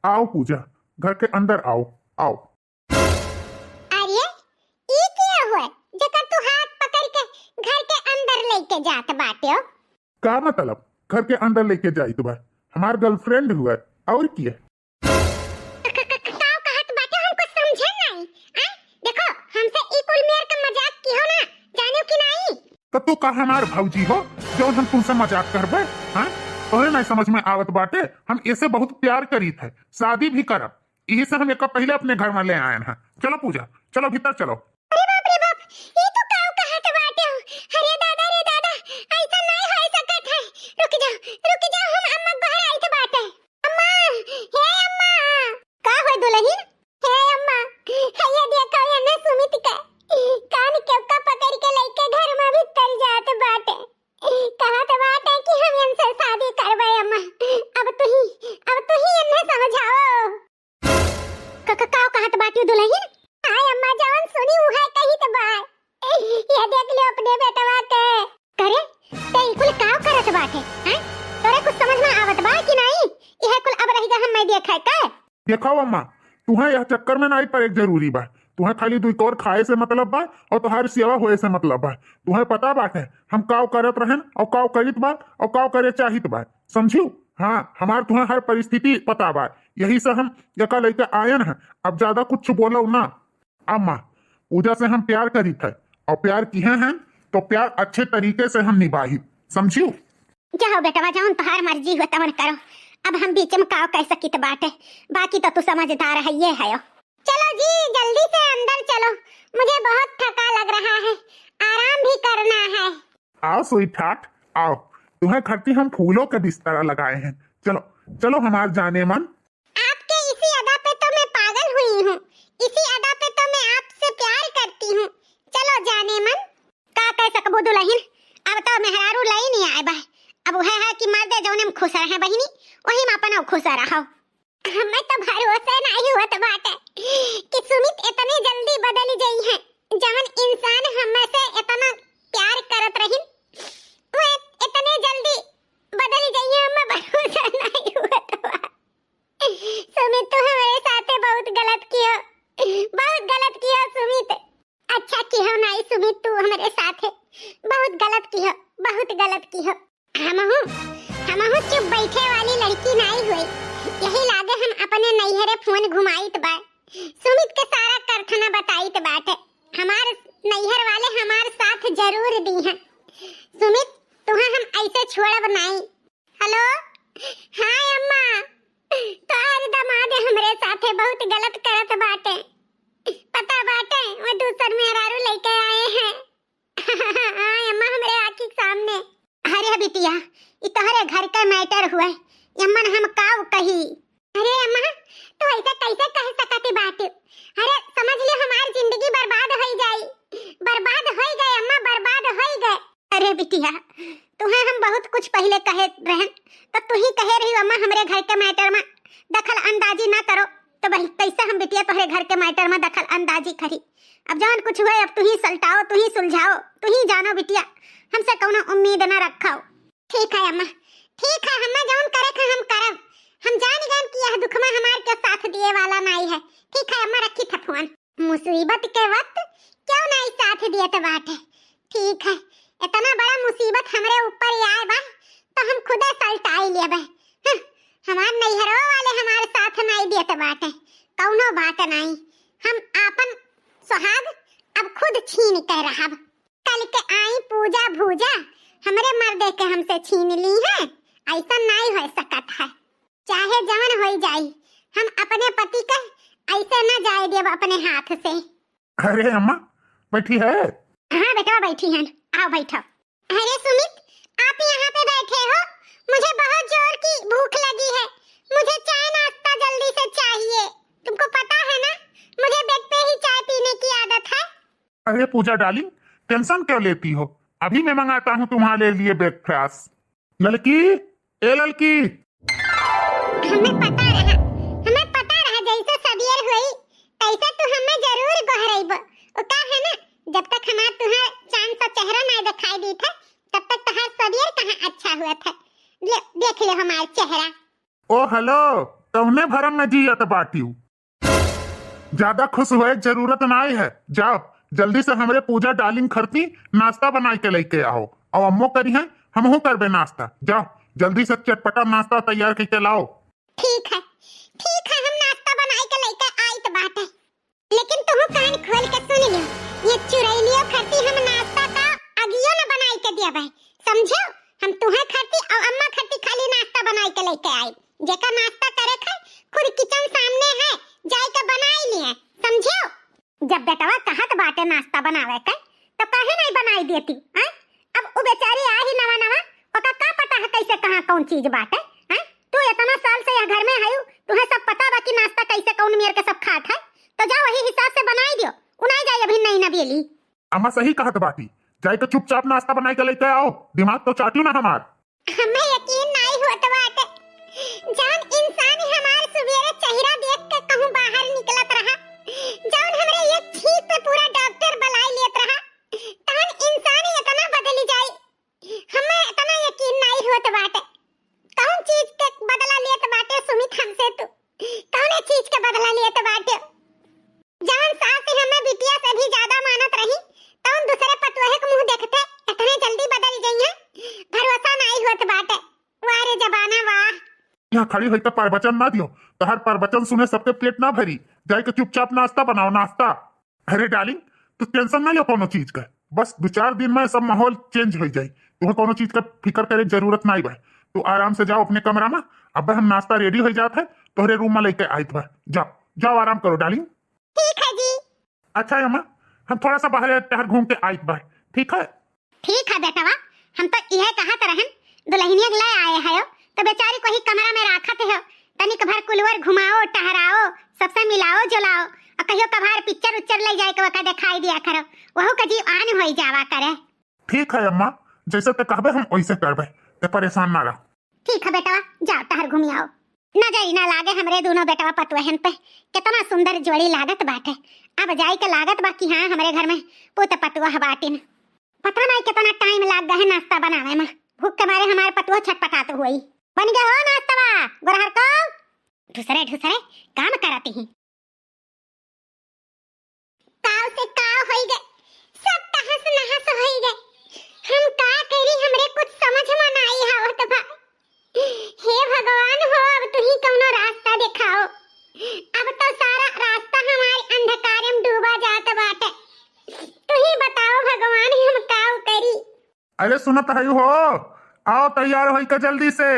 आओ पूजा, घर के अंदर आओ। आओ। अरे ई क्या हुआ जकर तू हाथ पकड़ के घर के अंदर लेके जात बाटे हो? का मतलब घर के अंदर लेके जाई तो हमार गर्लफ्रेंड हुआ और क्या? काव कहत बाटे हमको समझे नहीं। देखो हमसे ई कुल मेर का मजाक की हो ना, जानो कि नहीं? तो तू का हमार भौजी हो जो हम तुमसे मजाक करबे? हाँ तोहे नहीं समझ में आवत बाटे, हम ऐसे बहुत प्यार करी थे, शादी भी करब, यही से हम एक पहले अपने घर में ले आए हैं। चलो पूजा, चलो भीतर चलो। अरे बाप रे बाप, ये तो काव कहत बाटे हो। अरे दादा रे दादा, ऐसा नहीं हो सकत है। रुक जाओ, हम अम्मा बाहर आई थे बाटे। अम्मा, हे अम्मा, का होय दुल्हन? हे अम्मा, ये देखो ये ना सुमित का कान के का पकड़ के लेके घर में भीतर जात बाटे। कहत बाटे कि हम इनसे शादी करबे। अम्मा अब तू ही इन्हें समझाओ। काव कहत बाटी दुल्हन? हाय अम्मा जान सुनी उहे कही त बा। ये देख लियो अपने बेटवा के। करे ते कुल काव करत बाटे? हैं तोरे कुछ समझ में आवत बा कि नहीं? यह कुल अब रही हम मैं देखै का। देखो अम्मा, तुम्हें यह चक्कर में नहीं पर एक जरूरी बा, तुम्हें खाली दुई और खाए से मतलब बा और तुम्हारी सेवा होए से मतलब बा। तुम्हें पता बाटे हम काव करत रहन और काव करित बा और काव करे चाहित बा, समझियो? हाँ हमार तुम्हें हर परिस्थिति पता बा, यही से हम यका लेके आयन है। अब ज्यादा कुछ बोलो ना। अम्मा पूजा से हम प्यार करी थे और प्यार किए हैं तो प्यार अच्छे तरीके से हम निभाई, समझियो? जाओ बेटवा जाओ, तुम्हार मर्जी हो तमन करो। अब हम बीच में काव कह सकित बाटे, बाकी तो तू समझदार है ये है। चलो जी जल्दी से अंदर चलो, मुझे बहुत थका लग रहा है, आराम भी करना है। आओ स्वीटहार्ट आओ, तुम्हें खर्ची हम फूलों के बिस्तर लगाए हैं। चलो चलो हमार जाने मन। आपके इसी अदा पे तो मैं पागल हुई हूँ, इसी अदा पे तो मैं आपसे प्यार करती हूँ। चलो जाने मन। का कह सकबो दुल्हन, अब तो मेहरारू लई नहीं आए बा। अब वह है कि मर्दे जौने में खुश रहे बहिनी वही में अपन खुश रहो। हमें तो भरोसा नहीं हुआ बाटे कि सुमित इतने जल्दी बदल गई है। जवन इंसान हमें से इतना प्यार करत रही वो इतने जल्दी बदल गई है, हमें भरोसा नहीं हुआ। सुमित तू हमारे साथ बहुत गलत किया, बहुत गलत किया सुमित। अच्छा किया नहीं सुमित, तू हमारे साथ है बहुत गलत किया, बहुत गलत किया। हम चुप बैठे वाली लड़की नहीं हुई, यही लागे हम अपने नैहरे फोन घुमाइत बा, सुमित के सारा कारखाना बताइत बाटे। हमार नैहर वाले हमार साथ जरूर दी हैं। सुमित तुम्हें हम ऐसे छोड़ब नहीं। हेलो हाय अम्मा, तोहर दामाद हमरे साथे बहुत गलत करत बाटे, पता बाटे वो दूसर मेहरारू लेके आए हैं। हाय अम्मा हमरे आँखी सामने। अरे बिटिया ई तोहरे घर का मैटर हुआ, यमन हम काव कही। अरे अम्मा तू ऐसा कैसे कह सकती बात? अरे समझ ले हमारी जिंदगी बर्बाद हो जाई, बर्बाद हो गए अम्मा, बर्बाद हो गए। अरे बिटिया तुम्हें हम बहुत कुछ पहले कहे रहन, तो तू ही कहे रही अम्मा हमरे घर के मैटर में दखल अंदाजी ना करो, तो भाई कैसे हम बिटिया तोहरे घर के मैटर में दखल अंदाजी करी? अब जौन कुछ हुए अब तू ही सलटाओ, तू ही सुलझाओ, तू ही जानो बिटिया, हमसे कौनो उम्मीद न रखाओ। ठीक है अम्मा, ठीक है, हम जौन करे थे हम करब, हम जान गए कि यह दुख में हमार के साथ दिए वाला नहीं है। ठीक है अम्मा रखी था फोन। मुसीबत के वक्त क्यों नहीं साथ दिए तो बात है। ठीक है इतना बड़ा मुसीबत हमरे ऊपर आए बा तो हम खुद सलटाई लेबे। हमार नैहरों वाले हमारे साथ नहीं दिए तो बात है, कौनो बात नहीं। हम आपन सुहाग अब खुद छीन कर रहब। कल के आई पूजा भूजा हमरे मर्दे के हमसे छीन ली है, ऐसा नहीं हो सकत है। चाहे जवन हो जाई, हम अपने पति के ऐसे न जाए देव अपने हाथ से। अरे अम्मा बैठी है? हाँ बेटा बैठी हैं, आओ बैठो। अरे सुमित आप यहाँ पे बैठे हो, मुझे बहुत जोर की भूख लगी है, मुझे चाय नाश्ता जल्दी से चाहिए। तुमको पता है ना मुझे बेड पे ही चाय पीने की आदत है। अरे पूजा डार्लिंग टेंशन क्यों लेती हो, अभी मैं मंगाता हूँ तुम्हारे लिए ब्रेकफास्ट। लड़की ए लड़की। हमें पता रहा जैसे सवेर हुई तैसे तू हमें जरूर गोहराइब। ओ का है ना, जब तक हमार तुहार चांद सा चेहरा नहीं दिखाई दी था तब तक तुहार सवेर कहाँ अच्छा हुआ था। देख ले हमार चेहरा। ओ हेलो तवने भरम में जियत बाटी। ज्यादा खुश हुए की जरूरत नहीं है। जाओ जल्दी से हमरे पूजा डालिंग खरती नाश्ता बना के लेके आओ। और अम्मो करी है हमहू करबे नाश्ता। जाओ जल्दी से चटपटा नाश्ता तैयार करके लाओ। ठीक है हम नाश्ता बनाई के लेके आई तो बात है, लेकिन तुम कान खोल के सुन लियो, ये चुरैलियो खरती हम नाश्ता का अगियो न बनाई के दिया भाई, समझो। हम तुम्हें खरती और अम्मा खरती खाली नाश्ता बनाई के लेके आई। जेका नाश्ता करे खे खुद किचन सामने है, जाई के बनाई लिए, समझो। जब बेटवा कहत बाटे नाश्ता बनावे के तो काहे नहीं बनाई देती हैं? अब वो बेचारी आ ही नवा नवा, ओका का पता है कैसे कहां कौन चीज बाटे हैं? तू इतना साल से यह घर में है, तुम्हें सब पता बा कि नाश्ता कैसे कौन मेर के सब खात है, तो जाओ वही हिसाब से बनाई दियो। उनाई जाए अभी नहीं ना बेली। अम्मा सही कहत बाटी, जाए के चुपचाप नाश्ता बनाई के लेके आओ। दिमाग तो चाटियो ना हमार। हमें यकीन नहीं होत बाटे, जान इंसान हमार सुबेरे चेहरा देख के कहूं बाहर निकलत रहा, जान हमरे एक छींक पे पूरा डॉक्टर बुलाई लेत रहा, तान इंसान इतना बदली जाई। हमें इतना यकीन नहीं होत बाटे, कौन चीज के बदला लेत बाटे सुमित हमसे तू, कौन चीज के बदला लेत बाटे। जान सास हमें बिटिया से भी ज्यादा मानत रही, तौन दूसरे पतोहे के मुंह देखते इतने जल्दी बदल गई है, भरोसा नहीं होत बाटे। वाह रे जबाना वाह। यहाँ खड़ी हुई तो प्रवचन ना दियो, तो हर प्रवचन सुने सबके प्लेट ना भरी। जाए के चुपचाप नाश्ता बनाओ नाश्ता। अरे डार्लिंग तू टेंशन ना लो कोनो चीज का, बस 2-4 दिन में सब माहौल चेंज हो जाए। तुम्हें कोनो चीज का फिक्र करे जरूरत नहीं बा। तू आराम से जाओ अपने कमरा में। अब हम नाश्ता रेडी हो जाता है तोहरे रूम में लेके आयत बा। जाओ जाओ आराम करो डार्लिंग। ठीक है जी। अच्छा है अम्मा, हम थोड़ा सा बाहर टहर घूम के आयत बा, ठीक है? ठीक है बेटवा, हम तो यह कहत रहन दुल्हनिया ले आए हैं तो बेचारी को ही कमरा में राखत है, तनिक भर कुलवर घुमाओ टहराओ, सबसे मिलाओ जुलाओ, और कहियो कभार पिक्चर उच्चर ले जाए के वका दिखाई दिया करो, वहु का जीव आन होई जावा करे। ठीक है अम्मा, जैसे ते कहबे हम वैसे करबे, ते परेशान ना रह। ठीक है बेटवा, जाओ टहर घूमी आओ। नजर ना लागे हमरे दोनों बेटवा पतवहन पे, कितना सुंदर जोड़ी लागत बाटे। अब जाई के लागत बाकी हाँ हमरे घर में पुत पतुआ बाटिन। पता नहीं कितना टाइम लाग गए नाश्ता बनावे में, भूख के मारे हमारे पतुआ छटपटाते हुई। बन गया हो नाश्ता गुरहर को? ढुसरे ढुसरे काम कराती हैं। काव से काव होई गए, सब तहस नहस होई गए। हम का करी हमरे कुछ समझ में ना आई आवत बा। हे भगवान हो, अब तू ही कौनो रास्ता दिखाओ। अब तो सारा रास्ता हमारे अंधकार में डूबा जात बाटे। तू ही बताओ भगवान हम काव करी। अरे सुनत है हो, आओ तैयार होई के जल्दी से।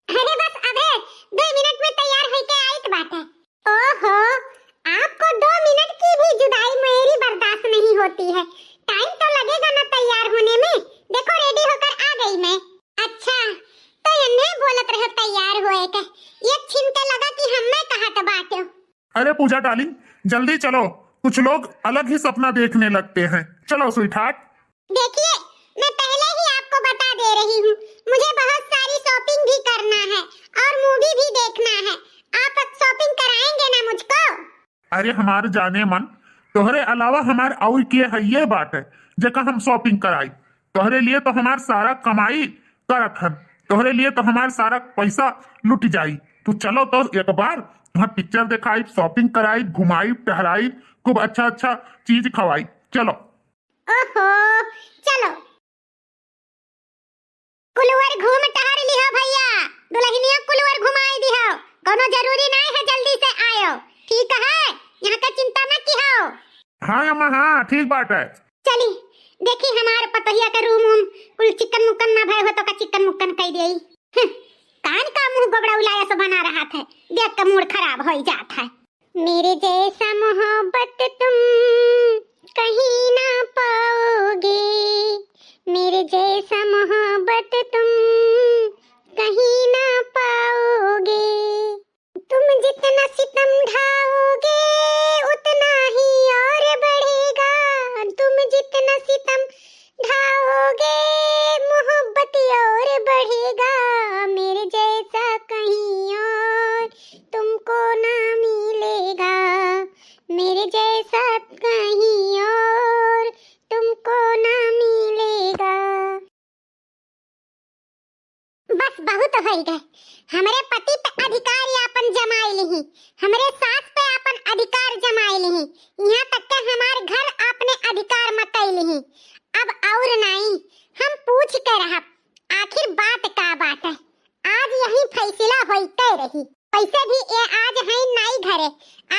अरे बस अबे 2 मिनट में तैयार होके आइत बाटे। ओहो, आपको 2 मिनट की भी जुदाई मेरी बर्दाश्त नहीं होती है। टाइम तो लगेगा ना तैयार होने में। देखो रेडी होकर आ गई मैं। अच्छा तो इन्हें बोलत रहो तैयार होए के, ये छिनके लगा कि हमने कहा तो बाटे। अरे पूजा डार्लिंग जल्दी चलो, कुछ लोग अलग ही सपना देखने लगते हैं। चलो स्वीटहार्ट। देखिए मैं पहले ही आपको बता दे रही हूँ, मुझे बहुत सारी शॉपिंग भी करना है और मूवी भी देखना है। आप शॉपिंग कराएंगे ना मुझको? अरे हमारे जाने मन, तोहरे अलावा हमारे और किए है ये बात है जेका हम शॉपिंग कराई। तोहरे लिए तो हमार सारा कमाई करत हन, तोहरे लिए तो हमार सारा पैसा लुट जाई। तू चलो तो एक बार वहाँ पिक्चर दिखाई, शॉपिंग कराई, घुमाई टहराई, खूब अच्छा अच्छा चीज खवाई। चलो। ओहो चलो, कुलवर घूम टहर लिहो भैया, दुल्हनिया कुलवर घुमाई दिहो। कोनो जरूरी नहीं है जल्दी से आयो, ठीक है? यहाँ का चिंता न किहो। हाँ अम्मा हाँ ठीक बात है। चली देखी हमारे पतोहिया का रूम कुल चिकन मुकन ना भय हो तो का चिकन मुकन कह देई। कान का मुंह गोबड़ा उलाया सो बना रहा था, देख का मूड खराब हो जाता है। मेरे जैसा मोहब्बत तुम कहीं ना पाओगे, मेरे जैसा मोहब्बत तुम कहीं ना पाओगे। तुम जितना सितम ढाओगे उतना ही और बढ़ेगा, तुम जितना सितम ढाओगे मोहब्बत और बढ़ेगा। मेरे जैसा कहीं और तुमको ना मिलेगा, मेरे जैसा कहीं और तुमको ना मिलेगा। बस बहुत हो गए, हमारे पति पे अधिकार यापन जमा हमरे सास पे अपन अधिकार जमाए ली, यहाँ तक के हमार घर आपने अधिकार मत ली। अब और नहीं हम पूछ के रहा आखिर बात का बात है। आज यही फैसला होते रही। पैसे भी ये आज है नाई घरे,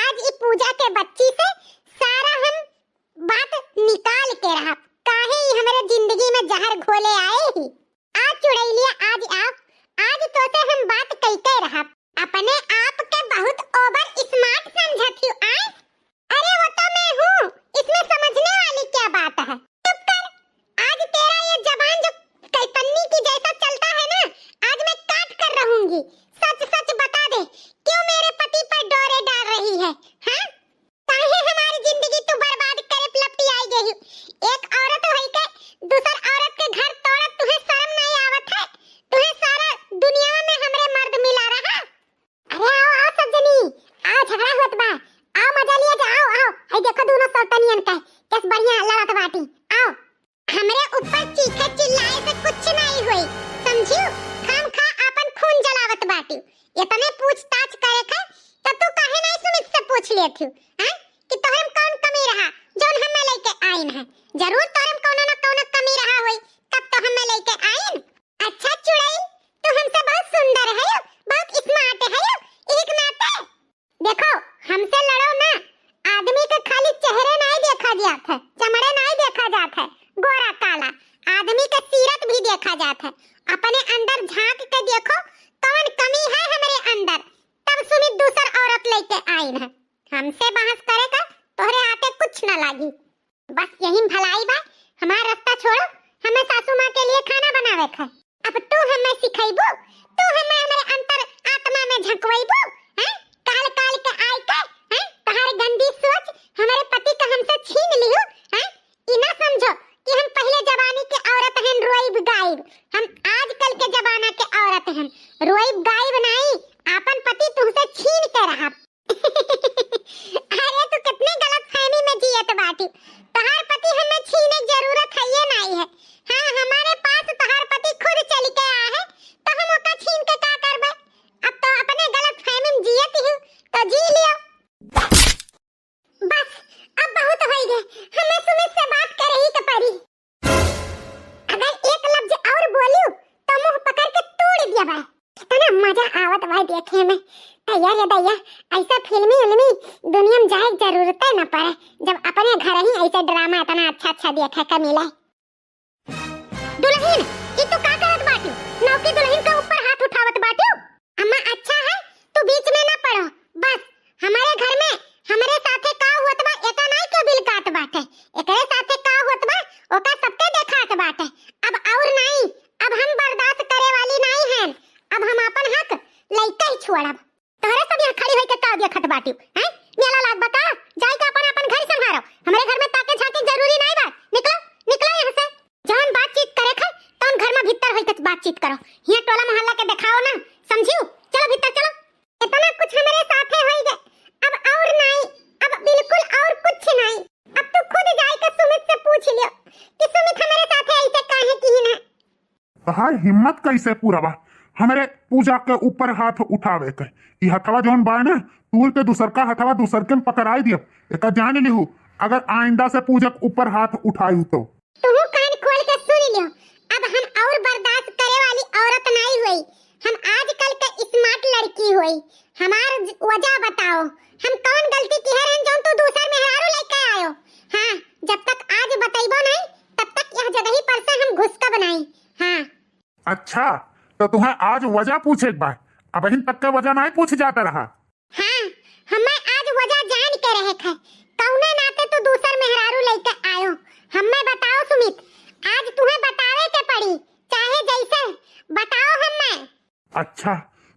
आज ई पूजा के बच्ची से सारा हम बात निकाल के रहा। काहे ई हमारे जिंदगी में जहर घोले आए ही। आज चुड़ैलिया आज आओ, आज तो से हम बात कहते रहा। अपने आप के बहुत ओवर स्मार्ट समझती हूँ। आए अरे वो तो मैं हूँ, इसमें समझने वाली क्या बात है। चुप कर, आज तेरा ये जबान जो कैपन्नी की जैसा चलता है ना, आज मैं काट कर रहूंगी। सच सच बता दे, क्यों मेरे पति पर डोरे डाल रही है? हाँ, काहे हमारी जिंदगी तू बर्बाद करे लपटी आई गई। एक औरत होई के दूसर औरत के घर तोड़त, तुहे शर्म नहीं आवत है? तुहे सारा दुनिया में हमरे मर्द मिला रहा। अरे आओ आओ सज्जनी, आओ झगड़ा होत बा, आओ मजा लिए जाओ। आओ हई देखो दोनों सौतनियन का कैस बढ़िया लड़त बाटी। आओ हमरे ऊपर चीखे चिल्लाए से कुछ नहीं हुई, समझियो? खाम खा अपन खून जलावत बाटी। इतने पूछताछ करे का तो तू काहे नहीं सुमित से पूछ लेथी? हैं कि तोहरम कौन कमी रहा जोन हमें लेके आइन है? जरूर तोहरम कोनो न कोनो कमी रहा होई, तब तो हमें लेके आइन। अच्छा चुड़ैल, तू हमसे बहुत सुंदर है, बहुत स्मार्ट है, एक नाते देखो हमसे लड़ो ना। आदमी के खाली चेहरे नहीं देखा जाता है, चमड़े नहीं देखा जाता है, गोरा काला आदमी का सीरत भी देखा जाता है। अपने अंदर झांक के देखो कौन कमी है हमारे अंदर, तब सुमित दूसर औरत लेके आई है। हमसे बहस करेगा तोहरे आते कुछ न लागी। बस यही भलाई बा, हमारा रास्ता छोड़ो, हमें सासू माँ के लिए खाना बनावे का। अब तू हमें सिखाइबू, तू हमें हमारे अंतर आत्मा में झंकवाइबू। हैं काल काल के आई के हैं तुम्हारी गंदी सोच हमारे पति का हमसे छीन लियो। हैं इना समझो कि हम पहले जमाने के औरत हैं, रोइब गायब। हम आजकल के जमाना के औरत हैं, रोइब गायब नहीं, अपन पति तुमसे छीन के रहा। अरे तू कितनी गलत फहमी में जियत बाटी। तोहार पति हमें छीने जरूरत है ये नहीं है। हाँ हमारे पास तोहार पति खुद चल के आया है, तो हम ओका छीन के का करबे? अब तो अपने गलत फहमी में जियत हूँ तो जी लियो। बस अब बहुत हो गए, हमें सुमित से बात कर रही तो परी। अगर एक लफ्ज और बोलूं तो मुंह पकड़ के तोड़ दिया भाई। कितना मजा आवत भाई देखे में। तैयार है दैया, ऐसा फिल्मी उल्मी दुनिया में जाए जरूरत न पड़े, जब अपने घर ही ऐसा ड्रामा इतना अच्छा अच्छा देखा का मिला। दुल्हन ये तो का करत बाटी? नौकी दुल्हन के ऊपर हाथ उठावत बाटी। अम्मा अच्छा है तू बीच में ना पड़ो। बस हमारे घर में हमारे साथे का होत बा एका नहीं के बिल काट बाटे, एकरे साथे का होत बा ओका सबके देखात बाटे। अब और नहीं, अब हम बर्दाश्त करे वाली नहीं हैं। अब हम अपन हक लइका ही छोड़ब। तोहरे सब यहाँ खड़ी होई के का देखत बाटी? हैं मेला लाग बता, जाई के अपन अपन घर संभारो। हमारे घर में ताके झाके जरूरी नहीं बा। निकलो निकलो यहाँ से। जौन बातचीत करे खा तौन घर में भीतर होई के बातचीत करो। यहाँ टोला मोहल्ला के दिखाओ ना, समझियो? चलो भीतर चलो। इतना कुछ हमारे साथे होई गए, अब और नहीं, अब बिल्कुल और कुछ नहीं। अब तू खुद जाई के सुमित से पूछ लियो कि सुमित हमारे साथे ऐसे काहे की ना। तहार हिम्मत कैसे पूरा बा हमारे पूजा के ऊपर हाथ उठावे के? ई हथवा जोन बा ना, तूर के दूसर का हथवा दूसर के पकड़ाई दियो। एका जान लिहू, अगर आइंदा से पूजा के ऊपर हाथ उठाई तो तू कान खोल के सुन लियो। अब हम और बर्दाश्त करे वाली औरत नहीं हुई, हम आजकल के स्मार्ट लड़की हुई। हमार वजह बताओ, हम कौन गलती की है जोन तू दूसर मेहरारू लेके आयो? हाँ जब तक आज बताइबो नहीं तब तक यह जगह ही पर से हम घुस का बनाई। हाँ अच्छा तो तुम्हें आज वजह पूछे एक बार, अब इन तक का वजह नहीं पूछ जाता रहा। हाँ हमें आज वजह जान के रहे थे, कौने नाते तू दूसर मेहरारू लेके आयो? हमें बताओ सुमित, आज तुम्हें बतावे के पड़ी, चाहे जैसे बताओ हमें। अच्छा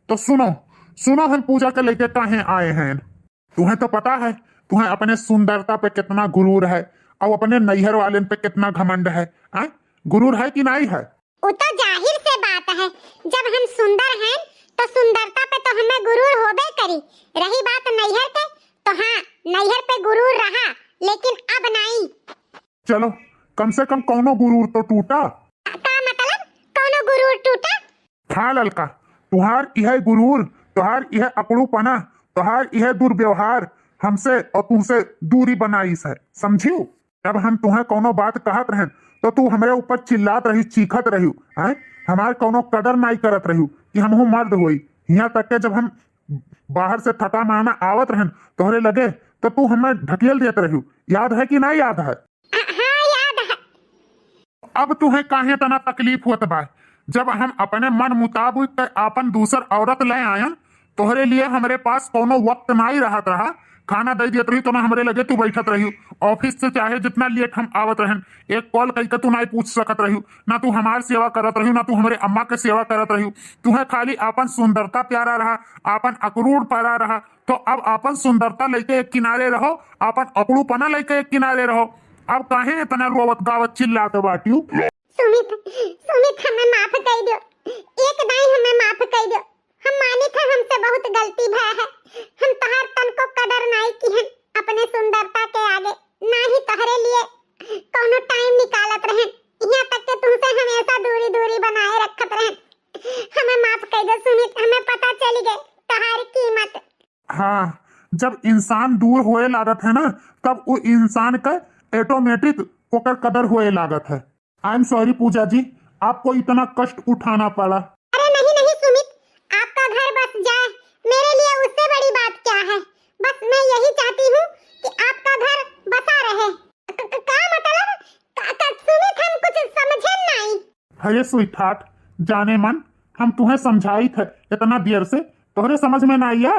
तो सुनो सुनो, हम पूजा के लेके कहाँ आए हैं। तुम्हें तो पता है, तुम्हें अपने सुंदरता पे कितना गुरूर है और अपने नैहर वाले पे कितना घमंड है। गुरूर है कि नहीं है? वो तो जाहिर से बात है, जब हम सुंदर हैं तो सुंदरता पे तो हमें गुरूर होबे करी। रही बात नैहर पे, तो हाँ नैहर पे गुरूर रहा, लेकिन अब नहीं। चलो कम से कम कौनो गुरूर तो टूटा। का मतलब कौनो गुरूर टूटा? हाँ ललका, तुहार यह गुरूर, तुहार यह अकड़ूपना, तोहार यह दुर्व्यवहार हमसे और तुमसे दूरी बनाईस है, समझियो। जब हम तुम्हें कोनो बात कहत रहे तो तू हमरे ऊपर चिल्लात रही, चीखत रही हैं, हमार कोनो कदर नहीं करत रही कि हमहू मर्द हुई। यहाँ तक के जब हम बाहर से थटा मारना आवत रहन तोहरे लगे तो तू हमें ढकेल देत रही, याद है कि नहीं याद है? हाँ याद है। अब तुम्हें काहे तना तकलीफ होत बा? जब हम अपने मन मुताबिक अपन दूसर औरत ले आयन तोहरे लिए हमरे पास कोनो वक्त नहीं रहत रहा, खाना दे दियत रही तो ना हमरे लगे तू बैठत रही, ऑफिस से चाहे जितना लेट हम आवत रहन एक कॉल करके तू नहीं पूछ सकत रही, ना तू हमार सेवा करत रही, ना तू हमारे अम्मा के सेवा करत रही। तुम्हें खाली अपन सुंदरता प्यारा रहा, अपन अक्रूर प्यारा रहा, तो अब अपन सुंदरता लेके एक किनारे रहो, अपन अकड़ूपना लेके एक किनारे रहो। अब काहे इतना रोवत गावत चिल्लाते बाटियो? सुमित सुमित हमें माफ कर दो, एक दाई हमें माफ कर दो। हम माने थे हमसे बहुत गलती भय है, हम तोहर तन को कदर नहीं की है अपने सुंदरता के आगे, ना ही तोहरे लिए कोनो टाइम निकालत रहे, यहाँ तक के तुमसे हमेशा दूरी दूरी बनाए रखत रहे। हमें माफ कर दो सुमित, हमें पता चली गई तोहारी कीमत। हाँ, जब इंसान दूर होए लागत है ना तब वो इंसान का ऑटोमेटिक ओकर कदर होए लागत है। आई एम सॉरी पूजा जी, आपको इतना कष्ट उठाना पड़ा। अरे नहीं नहीं सुमित, आपका घर बस जाए मेरे लिए उससे बड़ी बात क्या है। बस मैं यही चाहती हूँ कि आपका घर बसा रहे। क्या मतलब? सुमित हम कुछ समझे नहीं। अरे स्वीटहार्ट, जाने मन, हम तुम्हें समझाई थे इतना देर से, तोहरे समझ में ना आया?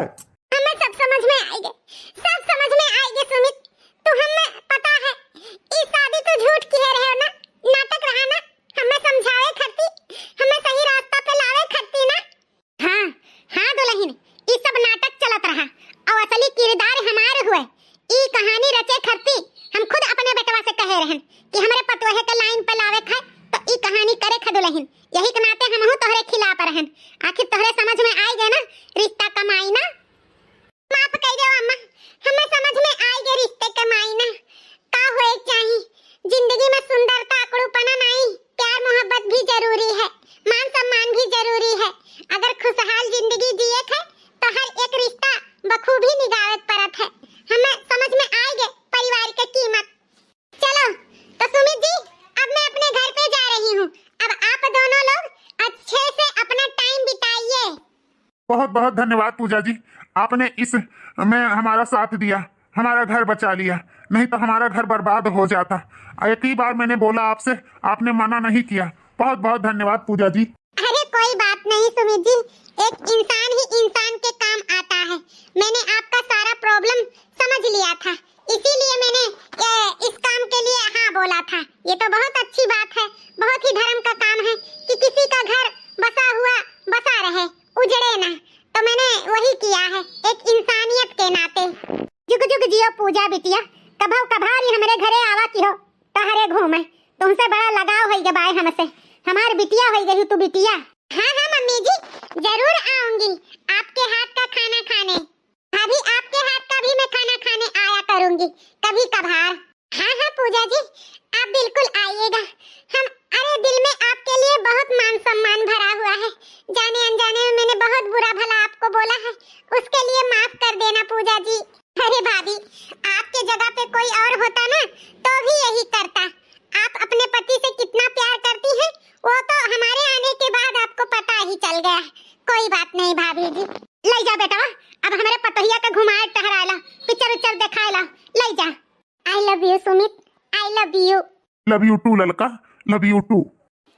हमें सब समझ में आएगा, सब समझ में आएगा सुमित। तो हमें पता है इस शादी तो झूठ किए रहे हो ना, नाटक रहा ना, हमें समझाए खत्ती, हमें सही रास्ता पे लावे खत्ती ना। हाँ हाँ दुल्हन, ये सब नाटक चलत रहा और असली किरदार हमारे हुए। ई कहानी रचे खत्ती हम खुद अपने बेटवा से कहे रहन कि हमरे पतोहे के लाइन पे लावे खाए, तो ई कहानी करे ख दुल्हन, यही के नाते हमहू तोहरे खिलाफ रहन। आखिर तोहरे समझ में आई गए ना रिश्ता कमाई ना। माफ कर दो अम्मा, हमें समझ में आई गए रिश्ते कमाई ना का होए चाहिए। जिंदगी में सुंदरता अकड़ूपना नहीं, प्यार मोहब्बत भी जरूरी है, मान सम्मान भी जरूरी है। अगर खुशहाल जिंदगी जिए थे तो हर एक रिश्ता बखूबी निभावत परत है। हमें समझ में आई गए परिवार की कीमत। चलो तो सुमित जी, अब मैं अपने घर पे जा रही हूँ, अब आप दोनों लोग अच्छे से अपना टाइम बिताइए। बहुत बहुत धन्यवाद पूजा जी, आपने इस में हमारा साथ दिया, हमारा घर बचा लिया, नहीं तो हमारा घर बर्बाद हो जाता। एक ही बार मैंने बोला आपसे, आपने मना नहीं किया। बहुत बहुत धन्यवाद पूजा जी। अरे कोई बात नहीं सुमित जी, एक इंसान ही इंसान के काम आता है। मैंने आपका सारा प्रॉब्लम समझ लिया था, इसीलिए मैंने इस काम के लिए हाँ बोला था। ये तो बहुत अच्छी बात है, बहुत ही धर्म का काम है कि किसी का घर बसा हुआ बसा रहे, उजड़े ना। तो मैंने वही किया है एक इंसानियत के नाते। जुग जुग जियो पूजा बिटिया, कभाव कभारी हमारे घरे आवा की हो, तहरे घूमे, तुमसे बड़ा लगाव है जबाए हमसे, हमार बिटिया हो गई तू बिटिया। हाँ हाँ मम्मी जी, जरूर आऊंगी आपके हाथ का खाना खाने। भाभी आपके हाथ का भी मैं खाना खाने आया करूंगी कभी कभार। हाँ हाँ पूजा जी, आप बिल्कुल आइएगा। हम अरे दिल में आपके लिए बहुत मान सम्मान भरा हुआ है, जाने अनजाने में मैंने बहुत बुरा भला आपको बोला है, उसके लिए माफ कर देना पूजा जी। अरे भाभी, आपके जगह पे कोई और होता ना तो भी यही करता। आप अपने पति से कितना प्यार करती हैं वो तो हमारे आने के बाद आपको पता ही चल गया। कोई बात नहीं भाभी जी, ले जा बेटा, अब हमारे पतोहिया के घुमाए टहराला, पिक्चर उच्चर दिखाएला, ले जा। I love you Sumit, I love you. Love you too ललका, लव यू टू।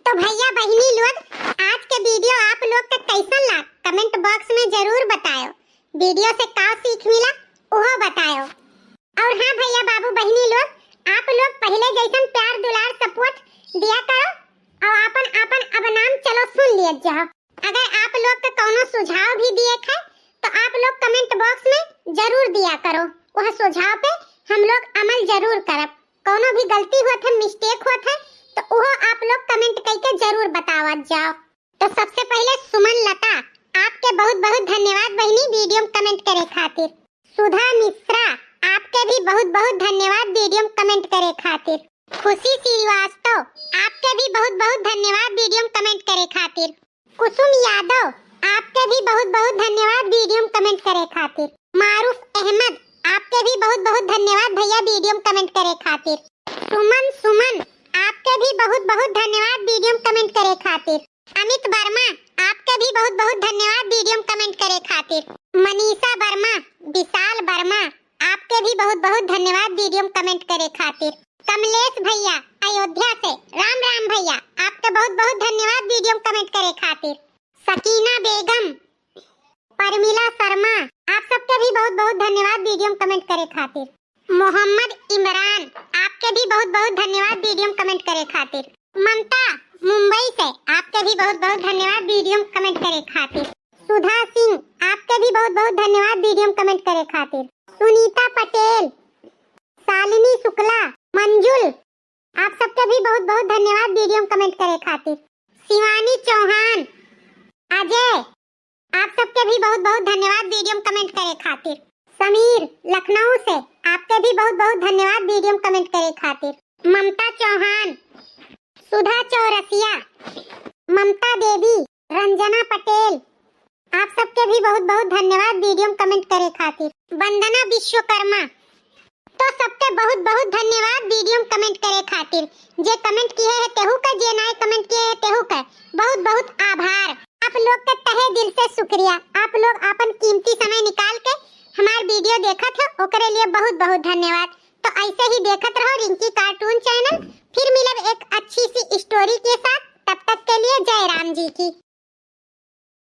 तो भैया बहनी लोग, आज के वीडियो आप लोग का कैसा लगा कमेंट बॉक्स में जरूर बताओ। वीडियो से का सीख मिला वो बताओ। और हाँ भैया बाबू बहनी लोग, आप लोग पहले जैसन प्यार दुलार सपोर्ट दिया करो और अपन अब नाम चलो सुन लिए जाओ। अगर आप लोग का कोनो सुझाव भी दिए थे तो आप लोग कमेंट बॉक्स में जरूर दिया करो, वह सुझाव पे हम लोग अमल जरूर करब। कोनो भी गलती हुआ था, मिस्टेक हुआ था तो वो आप लोग कमेंट करके जरूर बतावत जाओ। तो सबसे पहले सुमन लता, आपके बहुत बहुत धन्यवाद बहनी वीडियो में कमेंट करे खातिर। सुधा मिश्रा, आपके भी बहुत बहुत धन्यवाद वीडियो में कमेंट करे खातिर। खुशी श्रीवास्तव, आपके भी बहुत बहुत धन्यवाद वीडियो में कमेंट करे खातिर। कुसुम यादव, आपके भी बहुत बहुत धन्यवाद वीडियो में कमेंट करे खातिर। मारूफ अहमद, आपके भी बहुत बहुत धन्यवाद भैया वीडियो में कमेंट करे खातिर। सुमन, आपके भी बहुत बहुत धन्यवाद वीडियो में कमेंट करे खातिर। अमित वर्मा, आपके भी बहुत बहुत धन्यवाद वीडियो में कमेंट करे खातिर। मनीषा वर्मा, विशाल वर्मा, आपके भी बहुत बहुत धन्यवाद वीडियो में कमेंट करे खातिर। कमलेश भैया अयोध्या से, राम राम भैया, आपके बहुत बहुत धन्यवाद वीडियो में कमेंट करे खातिर। सकीना बेगम, परमिला शर्मा, आप सबके भी बहुत बहुत धन्यवाद वीडियो में कमेंट करे खातिर। मोहम्मद इमरान, आपके भी बहुत बहुत धन्यवाद वीडियो में कमेंट करे खातिर। ममता मुंबई से, आपके भी बहुत बहुत धन्यवाद वीडियो में कमेंट करे खातिर। सुधा सिंह, आपके भी बहुत बहुत धन्यवाद वीडियो में कमेंट करे खातिर। सुनीता पटेल, शालिनी शुक्ला, मंजुल, आप सबके भी बहुत बहुत धन्यवाद वीडियो में कमेंट करे खातिर। शिवानी चौहान, अजय, आप सबके भी बहुत बहुत धन्यवाद वीडियो में कमेंट करे खातिर। समीर लखनऊ से, आपके भी बहुत बहुत धन्यवाद वीडियो में कमेंट करे खातिर। ममता चौहान, सुधा चौरसिया, ममता देवी, रंजना पटेल, आप सबके भी बहुत बहुत धन्यवाद वीडियो में कमेंट करे खातिर। वंदना विश्वकर्मा, तो सबके बहुत बहुत धन्यवाद वीडियो में कमेंट करे खातिर। जे कमेंट किए है तेहू का, जे नए कमेंट किए है तेहू का बहुत बहुत आभार। आप लोग का तहे दिल से शुक्रिया। आप लोग अपन कीमती समय निकाल के हमार वीडियो देखत है, ओकरे लिए बहुत बहुत धन्यवाद। तो ऐसे ही देखत रहो रिंकी कार्टून चैनल। फिर मिलब एक अच्छी सी स्टोरी के साथ, तब तक के लिए जय राम जी की।